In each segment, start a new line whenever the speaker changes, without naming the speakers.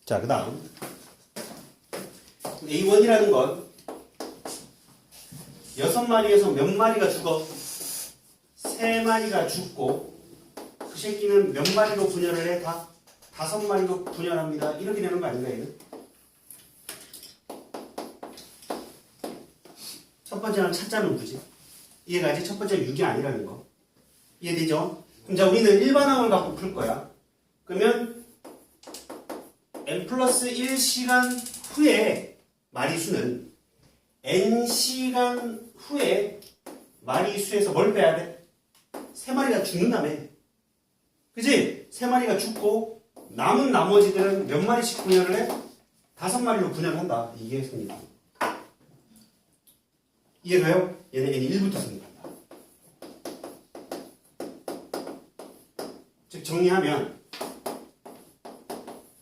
자, 그 다음 A1이라는 건 6마리에서 몇 마리가 죽어? 3마리가 죽고 그 새끼는 몇 마리로 분열을 해? 다 5마리로 분열합니다. 이렇게 되는 거 아닌가 얘는? 첫 번째는 찾자는 굳이 이해가지? 첫 번째는 6이 아니라는 거 이해되죠? 그럼 자 우리는 일반항을 갖고 풀 거야. 그러면 n 플러스 1시간 후에 마리수는 n시간 후에 마리수에서 뭘 빼야 돼? 3마리가 죽는다며. 그지? 3마리가 죽고 남은 나머지들은 몇 마리씩 분열을 해? 5마리로 분열한다. 이게 승리다. 이해가요? 얘는 n1부터 승리한다. 즉 정리하면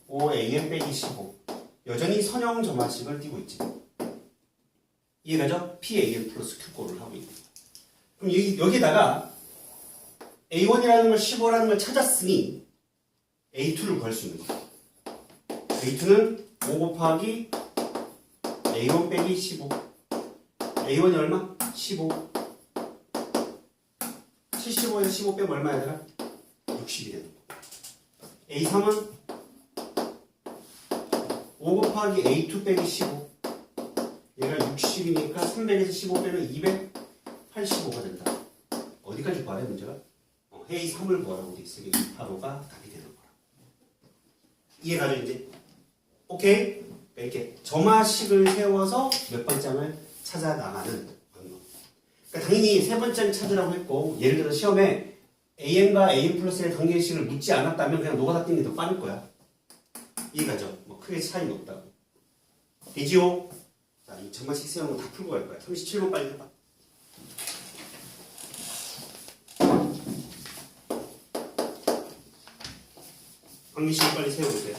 5am 빼기 15 여전히 선형 점화식을 띄고 있지. 이해가죠? PAM 플러스 Q꼴을 하고 있는 거야. 그럼 여기다가 A1이라는 걸 15라는 걸 찾았으니 A2를 구할 수 있는 거야. A2는 5 곱하기 A1 빼기 15 A1이 얼마? 15 75에서 15 빼면 얼마야 되나? 60이 되는 거야. A3은 5 곱하기 A2 빼기 15 얘가 60이니까 300에서 15 빼면 285가 된다. 어디까지 구하래 문제가? A 3을 구하라고 돼 있으니 285가 답이 되는 거야. 이해가죠 이제? 오케이? 이렇게 점화식을 세워서 몇 번장을 찾아 나가는 방법. 그러니까 당연히 세 번장 찾으라고 했고 예를 들어 시험에 AN과 AN 플러스의 관계식을 묻지 않았다면 그냥 노가다 띄는 게 더 빠를 거야. 이해가죠? 뭐 크게 차이는 없다고. 되지요? 자, 이 점화식 세우는 거 다 풀고 갈 거야. 37번 빨리 해봐. 관계식을 빨리 세워보세요.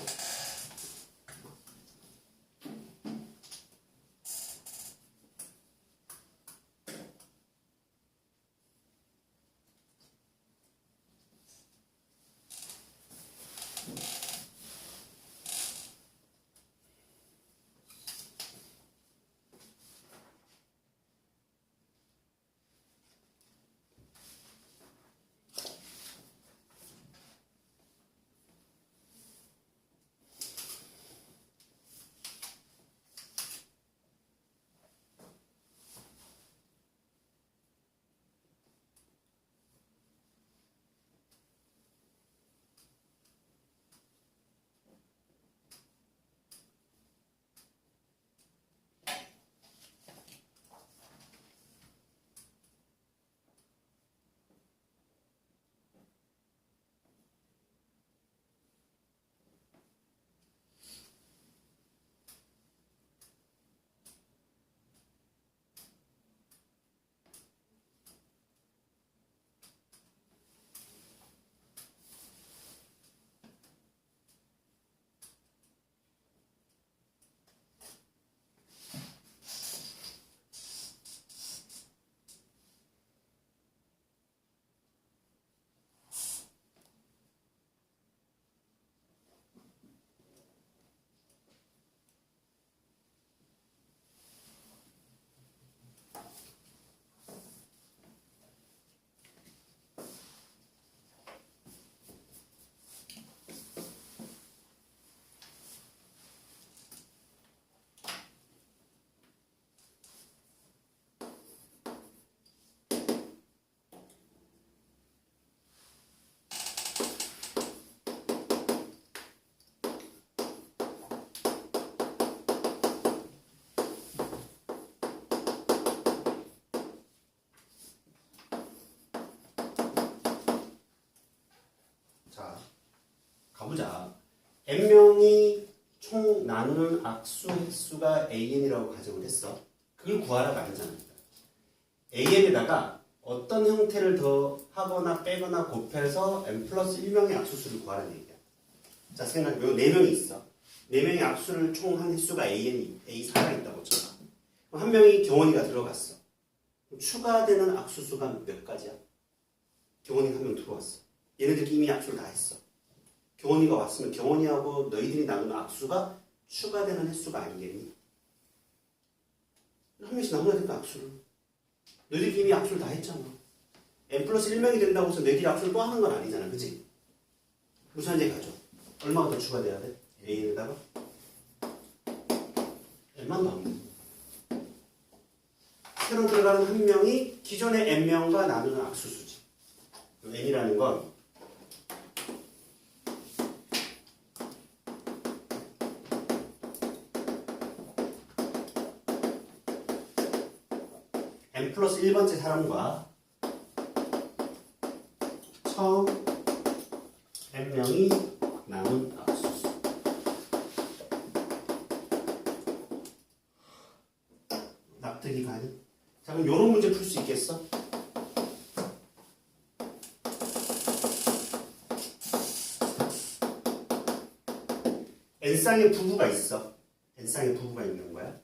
자, 가보자. n명이 총 나누는 악수 횟수가 an이라고 가정을 했어. 그걸 구하라가 아니잖아. an에다가 어떤 형태를 더 하거나 빼거나 곱해서 n 플러스 1명의 악수수를 구하라는 얘기야. 자, 생각해. 요 4명이 있어. 4명의 악수를 총 한 횟수가 A4가 있다고 쳐. 그럼 한 명이 경원이가 들어갔어. 그럼 추가되는 악수수가 몇 가지야? 경원이가 한 명 들어왔어. 얘네들끼리 이미 약수를 다 했어. 경원이가 왔으면 경원이하고 너희들이 나누는 악수가 추가되는 횟수가 아니겠니? 한 명씩 나눠야 된다 악수를. 너희들이 이미 악수를 다 했잖아. n 플러스 1명이 된다고 해서 너희들이 악수를 또 하는 건 아니잖아. 그치? 무수한 가죠. 얼마가 더 추가돼야 돼? a에다가 n만 더하면 새로 들어가는 한 명이 기존의 n명과 나누는 악수수지. n이라는 건 n 플러스 1번째 사람과 처음 n명이 나눈 악수수. 납득이 가니? 자, 그럼 이런 문제 풀 수 있겠어? n쌍의 부부가 있어. n쌍의 부부가 있는 거야.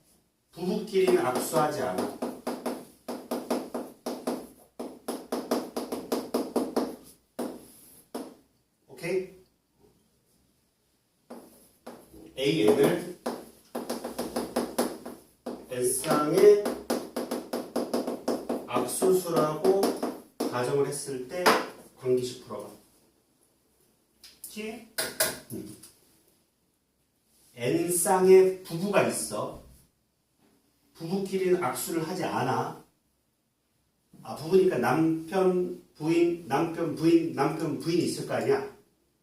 부부끼리는 악수하지 않아. 오케이? AN을 n쌍의 악수수라고 가정을 했을 때 관계식 풀어봐. 그치? n쌍의 부부가 있어. 부부끼리는 악수를 하지 않아. 아, 부부니까 남편, 부인, 남편, 부인, 남편, 부인이 있을 거 아니야?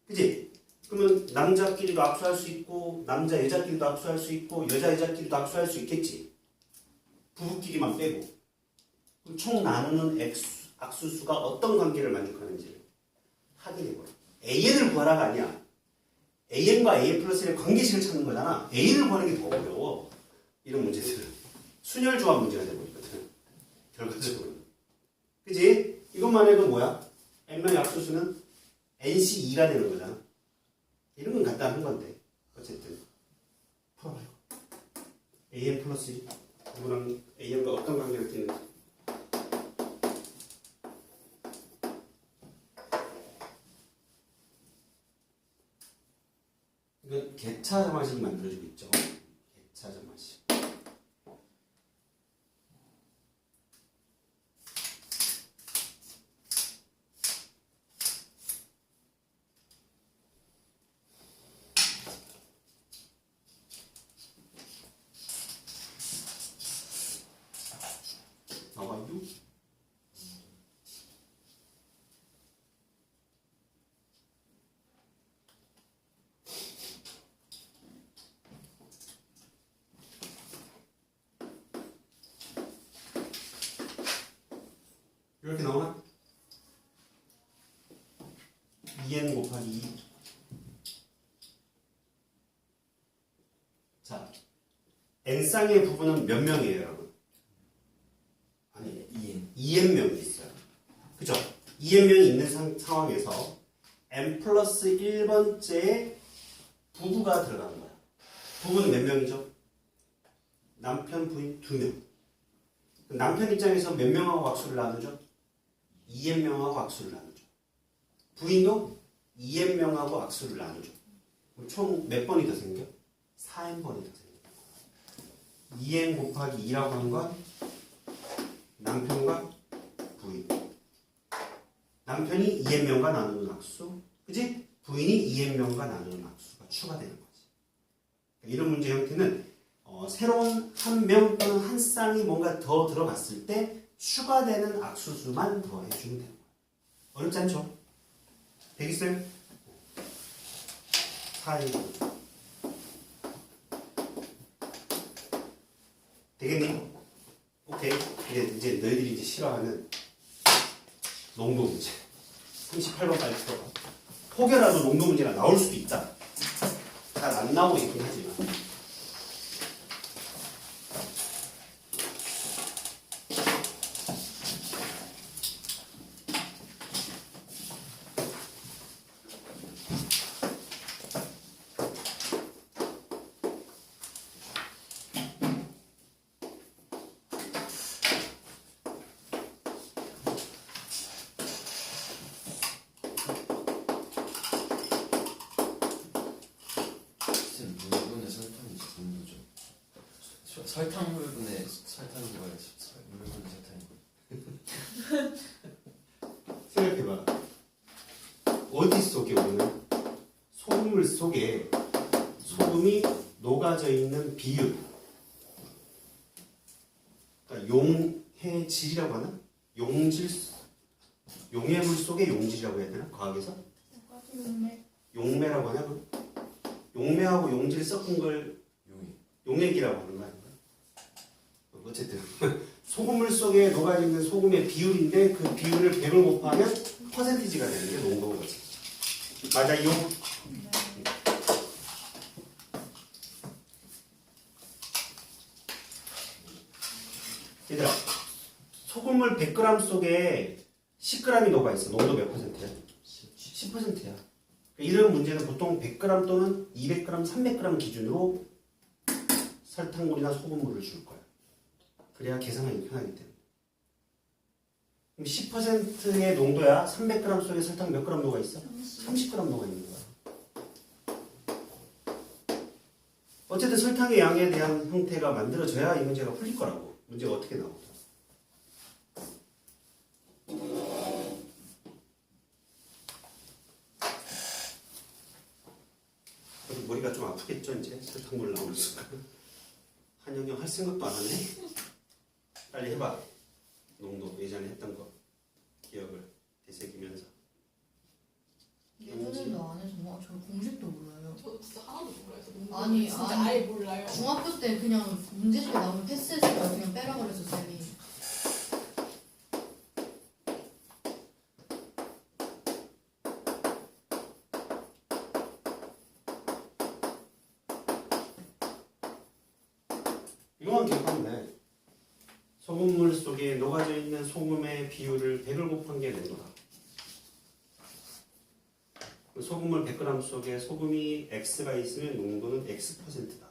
그치? 그러면 남자끼리도 악수할 수 있고 남자 여자끼리도 악수할 수 있고 여자 여자끼리도 악수할 수 있겠지. 부부끼리만 빼고. 그럼 총 나누는 악수수가 어떤 관계를 만족하는지 확인해보라. AN을 구하라가 아니야. AN과 AN 플러스 1의 관계식을 찾는 거잖아. AN을 구하는 게 더 어려워. 이런 문제들은 순열 조합 문제가 되버리거든. 결과적으로. 그치? 이것만 해도 뭐야? n명의 악수수는 NC2가 되는 거잖아. 이런 건 간단한 건데. 어쨌든. 풀어봐요. AN 플러스 1. 이거랑 AN과 어떤 관계를 띠는지. 이건 개차 점화식이 만들어지고 있죠. 개차 점화식. 나와요? 이렇게 나오나? 2n 곱하기 2. 자, n쌍의 부분은 몇 명이에요, 여러분? 아니, 2n명이 있어요. 그죠? 2n명이 있는 상황에서 n 플러스 1번째에 부부가 들어가는 거야. 부부는 몇 명이죠? 남편, 부인 2명. 남편 입장에서 몇 명하고 악수를 나누죠? 2n명하고 악수를 나누죠. 부인도 2n명하고 악수를 나누죠. 그럼 총 몇 번이 더 생겨? 4n번이 더 생겨. 2n 곱하기 2라고 하는 건 남편과 부인. 남편이 2n명과 나누는 악수. 그치? 부인이 2n명과 나누는 악수가 추가되는 거지. 이런 문제 형태는 새로운 한 명 또는 한 쌍이 뭔가 더 들어갔을 때 추가되는 악수수만 더해주면 되는 거예요. 어렵지 않죠? 되겠어요? 4인 되겠니? 오케이. 이제 너희들이 이제 싫어하는 농도 문제 38번 빨리 풀어봐. 혹여라도 농도 문제가 나올 수도 있다. 잘 안 나오고 있긴 하지만
설탕물분에 설탕이 뭐야? 물분에 설탕이.
생각해봐. 어디 속에 우리는 소금물 속에 소금이 녹아져 있는 비율. 그러니까 용해질이라고 하나? 용해물 속의 용질이라고 해야 되나? 과학에서? 용매라고 하냐? 그럼? 용매하고 용질 섞은 걸 용액이라고 하는 거 아닌가? 어쨌든 소금물 속에 녹아있는 소금의 비율인데 그 비율을 100을 곱하면 퍼센티지가 되는 게 농도인 거지. 맞아요? 얘들아, 소금물 100g 속에 10g이 녹아있어. 농도 몇 퍼센트야? 10%야. 이런 문제는 보통 100g 또는 200g, 300g 기준으로 설탕물이나 소금물을 줄 거야. 그래야 계산하기 편하기 때문에. 그럼 10%의 농도야. 300g 속에 설탕 몇 g 녹아 있어? 30g 녹아 있는 거야. 어쨌든 설탕의 양에 대한 형태가 만들어져야 이 문제가 풀릴 거라고. 문제가 어떻게 나오죠? 머리가 좀 아프겠죠, 이제? 설탕물 나오는 순간. 한영영 할 생각도 안 하네? 빨리 해봐. 농도, 예전에 했던 거. 기억을 되새기면서.
예전에도 안 해서 뭐, 저 공식도 몰라요.
저도 진짜 하나도 몰라요. 저
아니,
진짜
아니.
아예 몰라요.
중학교 때 그냥 문제집에 나오면 패스해서 그냥 빼라 그래서 쌤이.
이거만 기억하면 소금물 속에 녹아져 있는 소금의 비율을 100을 곱한 게 농도다. 소금물 100g 속에 소금이 X가 있으면 농도는 X%다.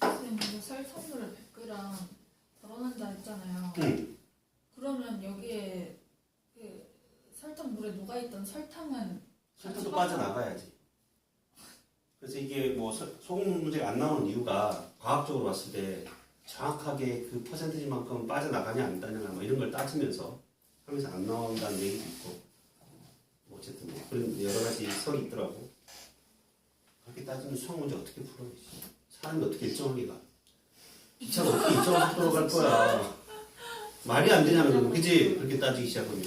선생님 근데 설탕물을 100g 덜어낸다 했잖아요. 그러면 여기에 그 설탕물에 녹아있던 설탕은
설탕도 빠져나가야지. 그래서 이게 뭐 소금 문제가 안 나오는 이유가 과학적으로 봤을 때 정확하게 그 퍼센티지만큼 빠져나가냐 안 나가냐 뭐 이런 걸 따지면서 하면서 안 나온다는 얘기도 있고 뭐 어쨌든 뭐 그런 여러 가지 설이 있더라고. 그렇게 따지면 수학 문제 어떻게 풀어? 사람이 어떻게 일정하게 가? 기차가 어떻게 일정한 속도로 갈 거야? 말이 안 되냐는 거지, 그치? 그렇게 따지기 시작하면.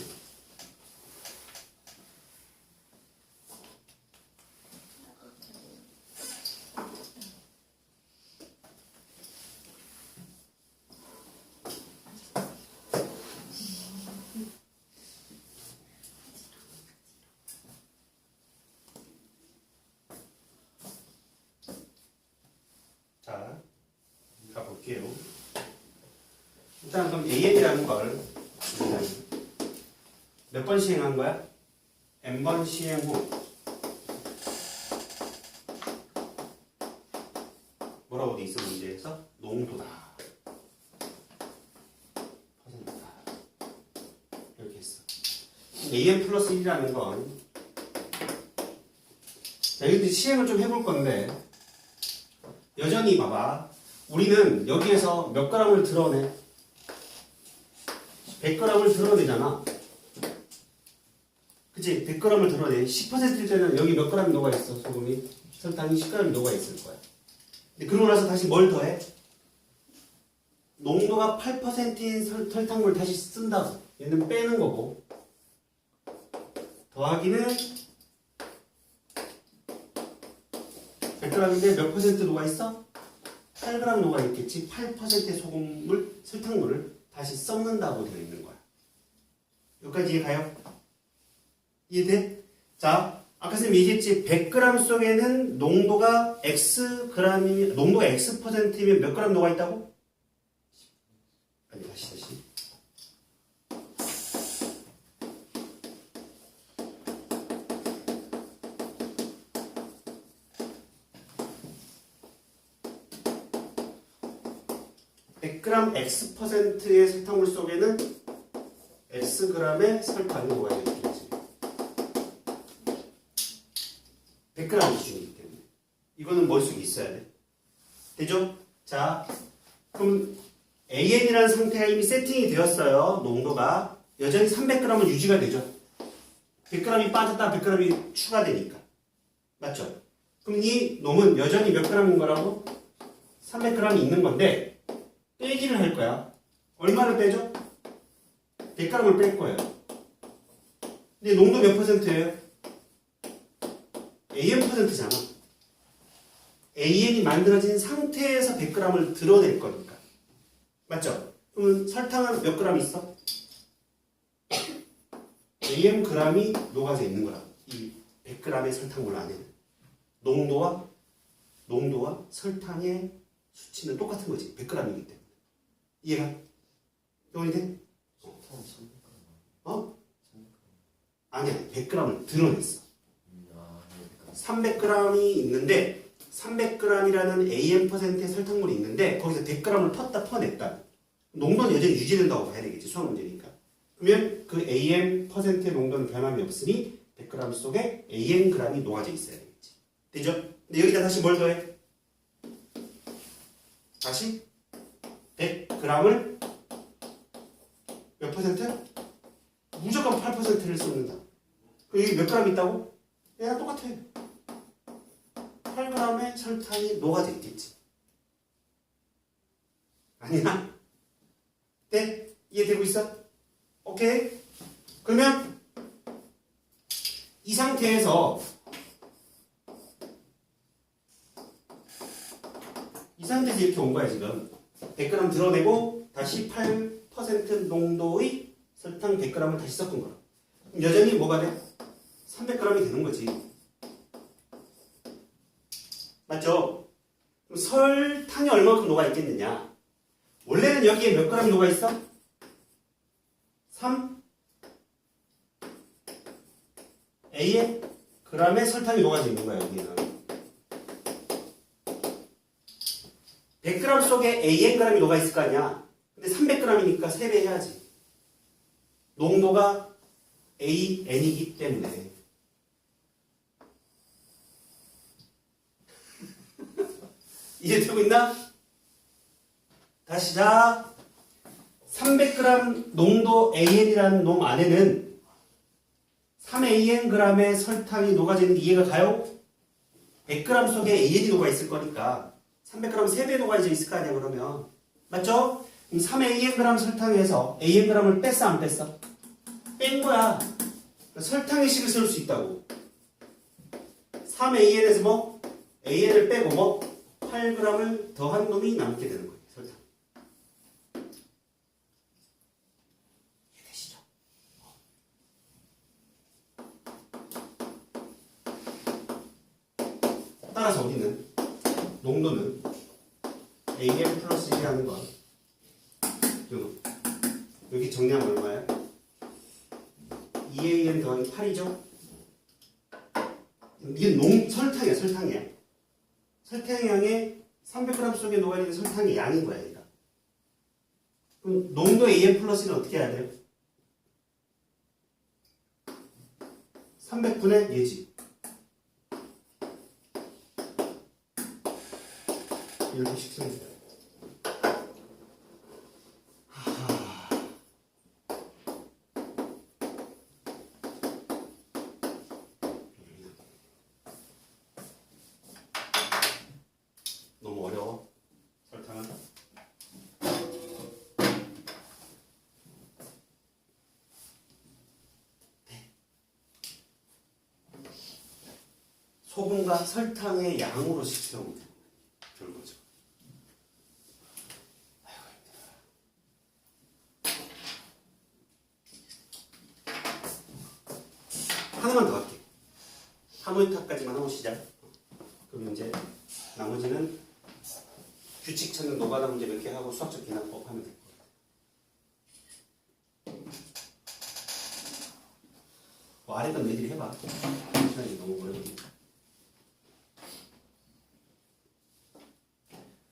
자, 가볼게요. 일단 그럼 AN이라는 걸 몇 번 시행한 거야? N번 시행 후 뭐라고 돼 있어 문제에서? 농도다. 퍼센트다. 이렇게 했어. AN 플러스 1이라는 건 자, 여기 시행을 좀 해볼 건데 여전히 봐봐. 우리는 여기에서 몇 g을 드러내? 100g을 드러내잖아. 그치? 100g을 드러내. 10%일 때는 여기 몇 g이 녹아있어? 소금이? 설탕이 10g이 녹아있을 거야. 근데 그러고 나서 다시 뭘 더해? 농도가 8%인 설탕물 다시 쓴다고. 얘는 빼는 거고. 더하기는 100g인데 몇 퍼센트 녹아있어? 8g 녹아있겠지. 8%의 소금물, 설탕물을 다시 섞는다고 되어 있는 거야. 여기까지 이해가요? 이해돼? 자, 아까 선생님 얘기했지. 100g 속에는 농도가 Xg이면, 농도가 X%이면 몇 g 녹아있다고? 아니, 다시. (100g) X%의 설탕물 속에는 Xg의 설탕이 녹아야 되겠지. 100g 기준이기 때문에. 정도는 머릿속에 있어야 돼. 되죠? 자, 그럼 AN이라는 상태가 이미 세팅이 되었어요. 농도가. 여전히 300g은 유지가 되죠. 100g이 빠졌다 100g이 추가되니까. 맞죠? 그럼 이 놈은 여전히 몇 g인 거라고? 300g이 있는 건데 빼기를 할 거야. 얼마를 빼죠? 100g을 뺄 거예요. 근데 농도 몇 %예요? AN%잖아. AN이 만들어진 상태에서 100g을 드러낼 거니까. 맞죠? 그러면 설탕은 몇 g 있어? AM g이 녹아져 있는 거라고. 이 100g의 설탕물 안에는. 농도와 설탕의 수치는 똑같은 거지. 100g이기 때문에. 이해가? 이해가 돼?
설탕 300g.
어? 아니야. 100g을 드러냈어. 300g이 있는데 300g이라는 AM%의 설탕물이 있는데 거기서 100g을 퍼냈다. 농도는 여전히 유지된다고 봐야 되겠지. 수학 문제니까. 그러면 그 AM%의 농도는 변함이 없으니 100g 속에 AN g이 녹아져 있어야 되겠지. 되죠? 근데 여기다 다시 뭘 더해? 다시 100g을 몇 퍼센트? 무조건 8%를 쏟는다. 그럼 여기 몇 g 있다고? 얘랑 똑같아. 8g의 설탕이 녹아져 있겠지. 아니야? 네? 이해되고 있어? 오케이? 그러면 이 상태에서 이렇게 온 거야 지금. 100g 드러내고 다시 8% 농도의 설탕 100g을 다시 섞은 거야. 그럼 여전히 뭐가 돼? 300g이 되는 거지. 맞죠? 그럼 설탕이 얼마큼 녹아 있겠느냐? 원래는 여기에 몇 g 녹아 있어? 3 A에 g의 설탕이 녹아져 있는 거야 여기는. 100g 속에 AN g이 녹아 있을 거 아니야. 근데 300g이니까 3배 해야지. 농도가 AN이기 때문에. 이해되고 있나? 다시 자, 300g 농도 AN이라는 놈 안에는 3AN g의 설탕이 녹아져 있는 게 이해가 가요? 100g 속에 AN이 녹아 있을 거니까 300g 3배 녹아져 있을 거 아니야 그러면. 맞죠? 그럼 3AN g 설탕에서 AN g을 뺐어 안 뺐어? 뺀 거야. 설탕의 식을 세울 수 있다고. 3AN에서 뭐? AN을 빼고 뭐? 8g을 더한 놈이 남게 되는 거예요. 설탕. 이해되시죠? 따라서 우리는 농도는 AN 플러스 1이 하는 건 여기 정리하면 얼마야? 2AN 더하기 8이죠? 이게 설탕이야, 설탕이야. 설탕의 양에 300g 속에 녹아있는 설탕의 양인 거야, 얘가. 그럼 농도 AN 플러스는 어떻게 해야 돼요? 300분의 얘지. 이렇게 식성이다. 너무 어려워. 설탕은. 소금과 설탕의 양으로 식세우면 되는 거죠. 하나만 더 할게. 하모니타까지만 하고 시작. 그럼 이제 나머지는 규칙 찾는 노가다 문제 몇 개 하고 수학적 기납법 하면 될 거야. 뭐 아래 건 너희들이 해봐. 시간이 너무 오래 걸리니까.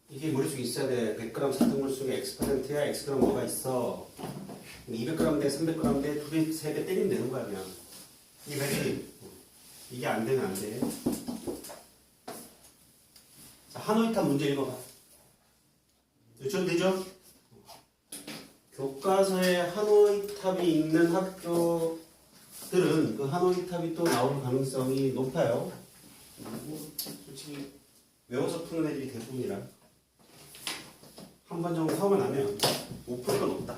이게 머릿속에 있어야 돼. 100g 설탕물 속에 X%야. X g 뭐가 있어. 200g 대 300g 대 2배, 3배 때리면 되는 거야 그냥. 이게 안 되면 안 돼. 하노이탑 문제 읽어봐. 되죠? 교과서에 하노이탑이 있는 학교들은 그 하노이탑이 또 나올 가능성이 높아요. 그리고 솔직히 외워서 푸는 애들이 대부분이라 한 번 정도 사고 나면 못 풀 건 없다.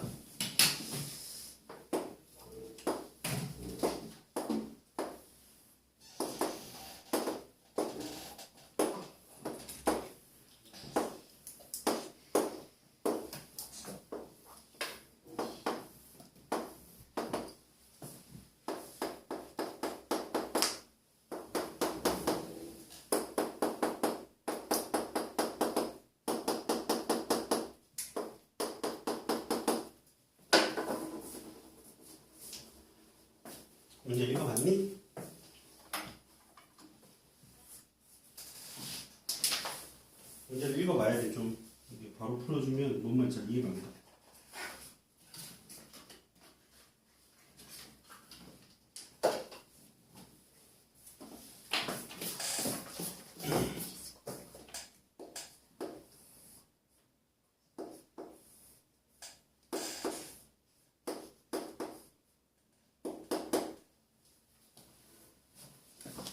문제 읽어봤니? 문제를 읽어봐야 돼. 좀 이게 바로 풀어주면 뭔 말인지 잘 이해가 안 가.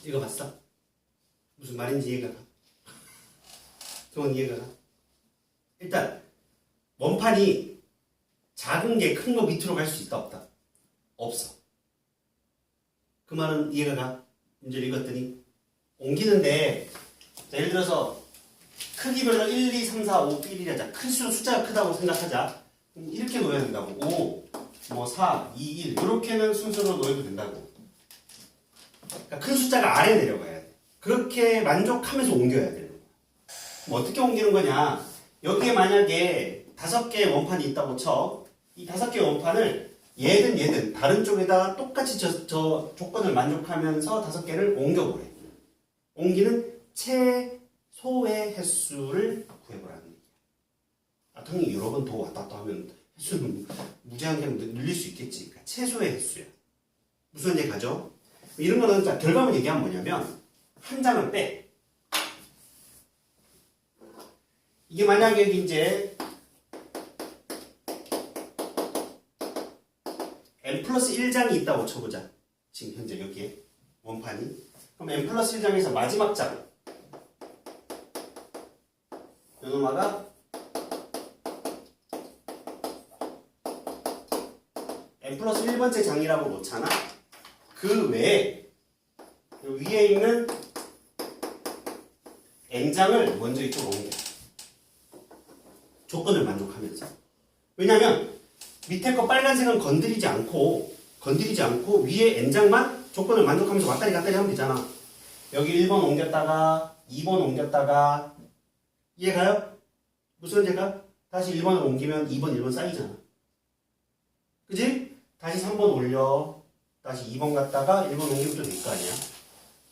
읽어봤어? 무슨 말인지 이해가 가? 그건 이해가 가? 일단 원판이 작은 게 큰 거 밑으로 갈 수 있다 없다? 없어. 그 말은 이해가 가? 문제를 읽었더니 옮기는데 자, 예를 들어서 크기별로 1, 2, 3, 4, 5, 1, 1하자. 클수록 숫자가 크다고 생각하자. 그럼 이렇게 놓아야 된다고. 5, 4, 2, 1 이렇게는 순서로 놓아도 된다고. 그러니까 큰 숫자가 아래 내려가야 돼. 그렇게 만족하면서 옮겨야 되는 거야. 그럼 어떻게 옮기는 거냐? 여기에 만약에 5개의 원판이 있다고 쳐. 이 5개의 원판을 얘든 다른 쪽에다가 똑같이 저 조건을 만족하면서 5개를 옮겨보래. 옮기는 최소의 횟수를 구해보라는 얘기야. 아, 당연히 여러 번 더 왔다 갔다 하면 횟수는 무제한게 늘릴 수 있겠지. 그러니까 최소의 횟수야. 무슨 얘기 가죠? 이런 거는 자, 결과만 얘기하면 뭐냐면 한 장을 빼. 이게 만약에 이제 n 플러스 1장이 있다고 쳐보자. 지금 현재 여기에 원판이. 그럼 n 플러스 1장에서 마지막 장 요놈아가 n 플러스 1번째 장이라고 놓잖아. 그 외에 위에 있는 n장을 먼저 이쪽으로 옮겨. 조건을 만족하면서. 왜냐면 밑에 거 빨간색은 건드리지 않고 위에 n장만 조건을 만족하면서 왔다리 갔다리 하면 되잖아. 여기 1번 옮겼다가 2번 옮겼다가 이해가요? 무슨 제가 다시 1번을 옮기면 2번 1번 쌓이잖아. 그지? 다시 3번 올려. 다시 2번 갔다가 1번 옮기면 또 될 거 아니야.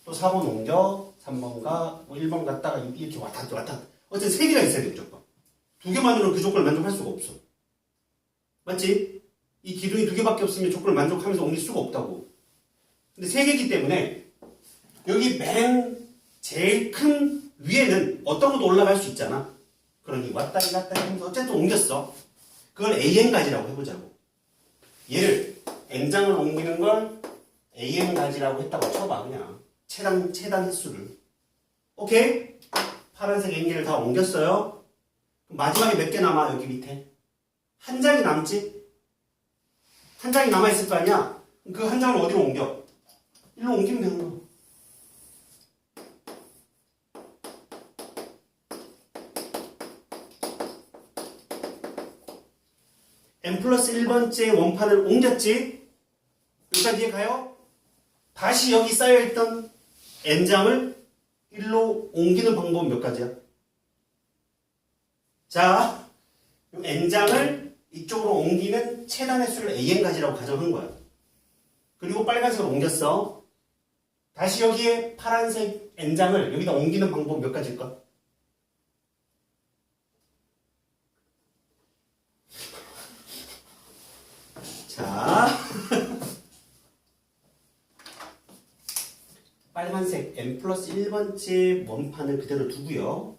또 4번 옮겨. 3번 가. 뭐 1번 갔다가 이렇게 왔다 갔다. 어쨌든 3개가 있어야 돼 무조건. 2개만으로는 그 조건을 만족할 수가 없어. 맞지? 이 기둥이 2개밖에 없으면 조건을 만족하면서 옮길 수가 없다고. 근데 3개이기 때문에 여기 맨 제일 큰 위에는 어떤 것도 올라갈 수 있잖아. 그러니 왔다리 갔다리 하면서 어쨌든 옮겼어. 그걸 AN까지라고 해보자고. 얘를 n장을 옮기는 걸 AN까지라고 했다고 쳐봐 그냥. 최단 횟수를. 오케이? 파란색 n개를 다 옮겼어요. 마지막에 몇 개 남아 여기 밑에? 한 장이 남지? 한 장이 남아있을 거 아니야? 그 한 장을 어디로 옮겨? 일로 옮기면 되는 거. n 플러스 1번째 원판을 옮겼지? 여기까지 이해가요? 다시 여기 쌓여있던 n장을 일로 옮기는 방법은 몇 가지야? 자, n장을 이쪽으로 옮기는 최단 횟수를 an까지라고 가정한 거야. 그리고 빨간색으로 옮겼어. 다시 여기에 파란색 n장을 여기다 옮기는 방법 몇 가지일까? 자, 빨간색 n 플러스 1번째 원판을 그대로 두고요.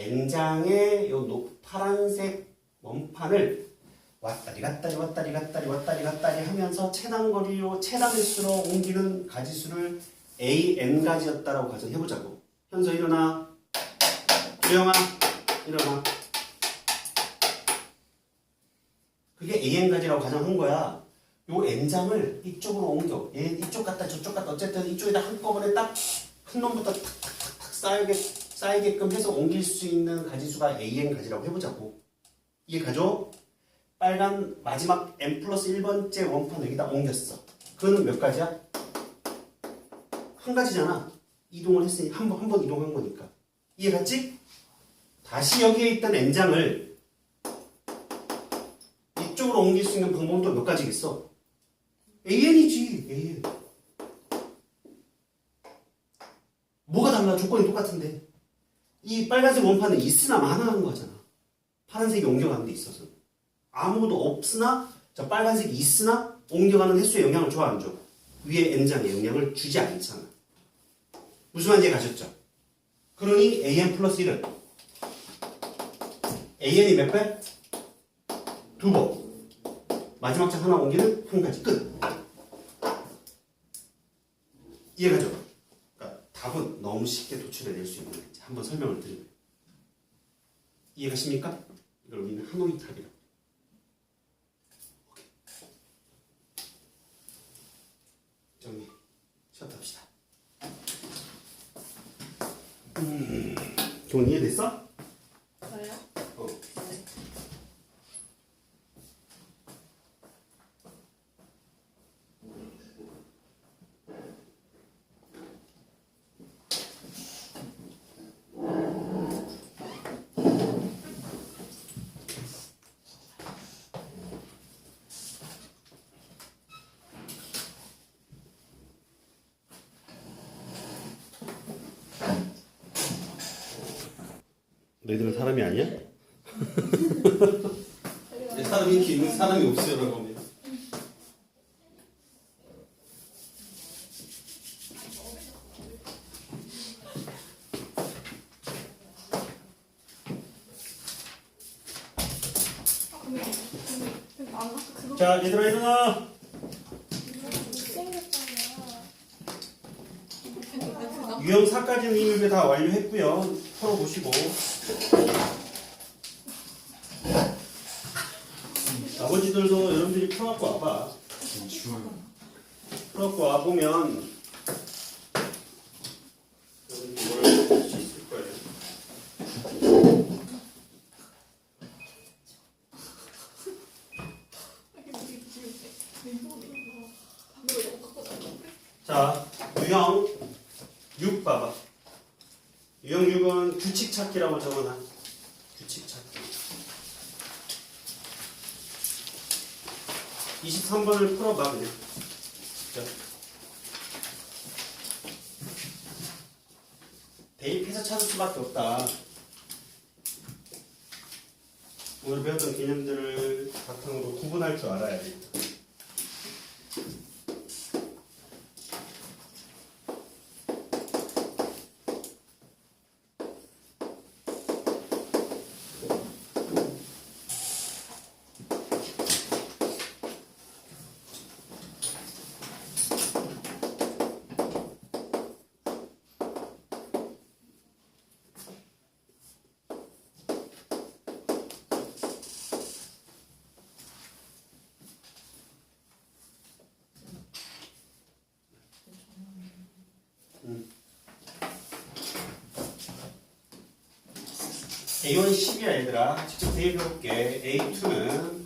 n장의 요 파란색 원판을 왔다리 갔다리 왔다리 갔다리 왔다리 갔다리 하면서 최단거리로 최단횟수로 옮기는 가지수를 an 가지였다라고 가정해보자고. 현서 일어나. 주영아 일어나. 그게 an 가지라고 가정한 거야. 요 n장을 이쪽으로 옮겨. 얘 이쪽 갔다 저쪽 갔다 어쨌든 이쪽에다 한꺼번에 딱 큰 놈부터 탁탁탁 쌓이게끔 해서 옮길 수 있는 가지수가 an 가지라고 해보자고. 이해가죠? 빨간 마지막 n 플러스 1번째 원판 여기다 옮겼어. 그거는 몇 가지야? 한 가지잖아. 이동을 했으니 한 번 이동한 거니까. 이해갔지? 다시 여기에 있던 n장을 이쪽으로 옮길 수 있는 방법도 몇 가지겠어? an이지. an. 뭐가 달라? 조건이 똑같은데. 이 빨간색 원판은 있으나 마나하는 거잖아. 파란색이 옮겨가는 데 있어서. 아무것도 없으나 저 빨간색이 있으나 옮겨가는 횟수에 영향을 줘 안 줘? 위에 n장에 영향을 주지 않잖아. 무슨 말인지 가셨죠? 그러니 an 플러스 1은 an이 몇 배? 2번. 마지막 장 하나 옮기는 한 가지. 끝. 이해가죠? 그러니까 답은 너무 쉽게 도출해낼 수 있는 거지. 한번 설명을 드리면. 이해가십니까? 이걸 우리는 하노이 탑이라고. 오케이. 정리. 쉬었다 합시다. 교훈 이해됐어?
저요?
어. 너희들은 사람이 아니야? 내 사람이 이렇게 있는 사람이 없어요라고 합니다. 자, 얘들아 일어나. 유형 4까지는 이미 다 완료했고요. 풀어보시고. 나머지들도 여러분들이 풀어갖고 와봐. 풀어갖고 와보면 여러분들 뭘 할 수 있을 거예요. 자, 유형 6 봐봐. 유형 6은 규칙 찾기라고 적어놔. 규칙 찾기. 23번을 풀어봐 그냥. 자. 대입해서 찾을 수밖에 없다. 오늘 배웠던 개념들을 바탕으로 구분할 줄 알아야 돼. A1 10이야 얘들아. 직접 대입해볼게. A2는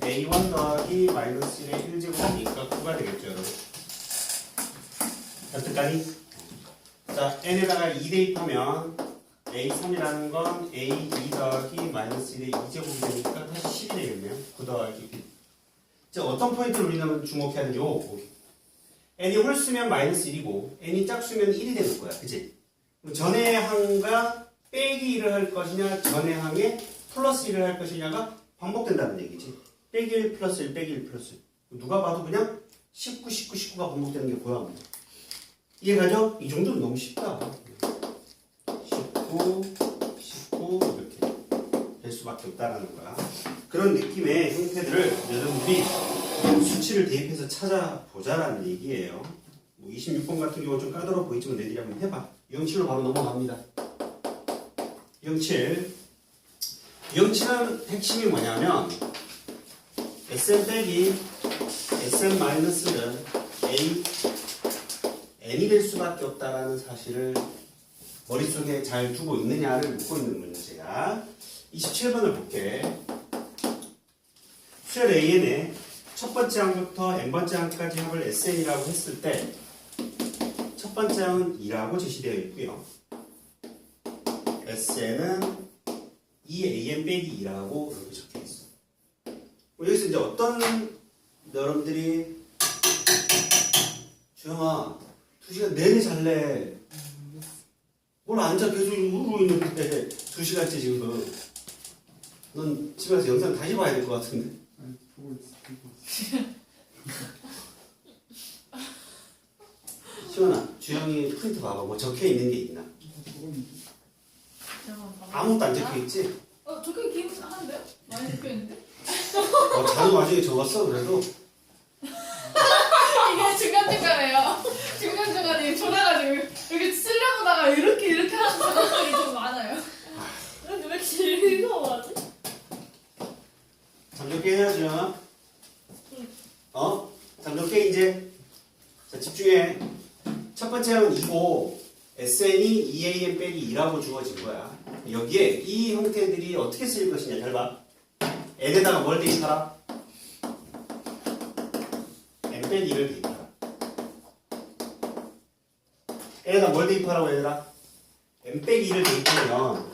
A1 더하기 마이너스 1의 1제곱이니까 9가 되겠죠 여러분. 여태까지? 자, n에다가 2 대입하면 A3이라는 건 A2 더하기 마이너스 1의 2제곱이 되니까 다시 10이 되겠네요. 9 더하기 1. 자, 어떤 포인트를 우리는 주목해야 되는지 보기. n이 홀수면 마이너스 1이고 n이 짝수면 1이 되는 거야. 그치? 전의 항과 빼기 1을 할 것이냐 전의 항에 플러스 1을 할 것이냐가 반복된다는 얘기지. 빼기 1 플러스 1 빼기 1 플러스 1. 누가 봐도 그냥 19, 19, 19가 반복되는 게 보여. 이해가죠? 이 정도는 너무 쉽다. 19, 19, 수밖에 없다라는 거야. 그런 느낌의 형태들을 여러분들이 수치를 대입해서 찾아보자라는 얘기예요. 뭐 26번 같은 경우 좀 까다로워 보이지만 너희들이 한번 해봐. 유형칠로 바로 넘어갑니다. 유형칠. 유형칠은 핵심이 뭐냐면 Sn 빼기 Sn 마이너스는 n이 될 수밖에 없다라는 사실을 머릿속에 잘 두고 있느냐를 묻고 있는 문제야. 27번을 볼게. 수열 AN의 첫 번째 항부터 n번째 항까지 합을 SN이라고 했을 때 첫 번째 항은 2라고 제시되어 있고요. SN은 2AN 빼기 2라고 이렇게 적혀 있어. 여기서 이제 어떤 여러분들이 주영아 2시간 내내 잘래. 뭘 앉아 계속 울고 있는데 2시간째 지금. 넌 집에 가서 영상 다시 봐야 될 것 같은데.
아니, 보고 있어.
시원아, 주영이 프린트 봐봐. 뭐 적혀 있는 게 있나?
보고 있는데.
잠깐만 봐봐.
아무것도 안 적혀 있지?
적혀 있긴 하는데요? 많이 적혀 있는데?
자도 나중에 적었어, 그래도.
이게 중간중간에요. 중간중간에 졸아가지고 여기 쓰려고다가 이렇게 하는 사람들이 좀 많아요. 근데 왜 이렇게 읽어가지?
잠적게 해야죠. 잠적게 이제. 자, 집중해. 첫 번째 항은 2고 SN이 2AN 빼기 2라고 주어진 거야. 여기에 이 형태들이 어떻게 쓰일 것이냐 잘 봐. n에다가 뭘 대입하라? n 빼기 2를 대입하라. n에다 뭘 대입하라고 얘들아? n 빼기 2를 대입하면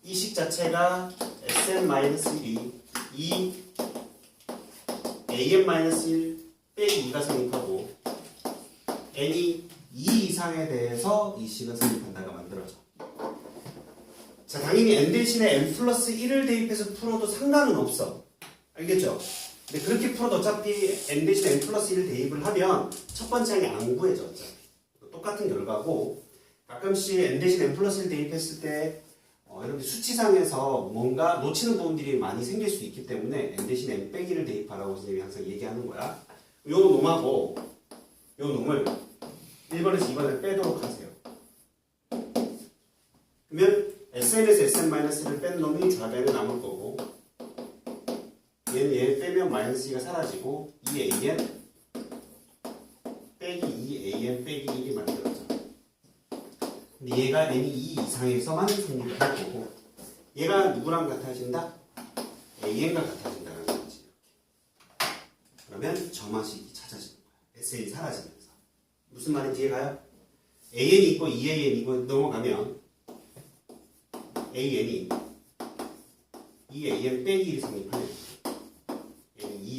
이 식 자체가 sn-1이 2 an-1 빼기 2가 성립하고 n이 2 이상에 대해서 이 식은 성립한다가 만들어져. 자, 당연히 n 대신에 n 플러스 1을 대입해서 풀어도 상관은 없어. 알겠죠? 근데 그렇게 풀어도 어차피 n 대신에 n 플러스 1을 대입을 하면 첫 번째 항이 안 구해져. 어차피. 똑같은 결과고 가끔씩 n 대신 n 플러스 1 대입했을 때 여러분들 수치상에서 뭔가 놓치는 부분들이 많이 생길 수 있기 때문에 n 대신 n 빼기를 대입하라고 선생님이 항상 얘기하는 거야. 요 놈하고 요 놈을 1번에서 2번을 빼도록 하세요. 그러면 SN에서 SN-를 뺀 놈이 좌변에 남을 거고 얘는 얘 빼면 마이너스 2가 사라지고 2AN 빼기 2AN 빼기 1이 만들어져. 근데 얘가 n이 2 이상에서만 성립을 할 거고 얘가 누구랑 같아진다? AN과 같아진다는 거지. 그러면 점화식이 찾아지는 거야. SN이 사라지면서. 무슨 말인지 이해가요? AN이 있고 2AN이 있고 넘어가면 AN이 2AN 빼기 1이 성립하는 거예요.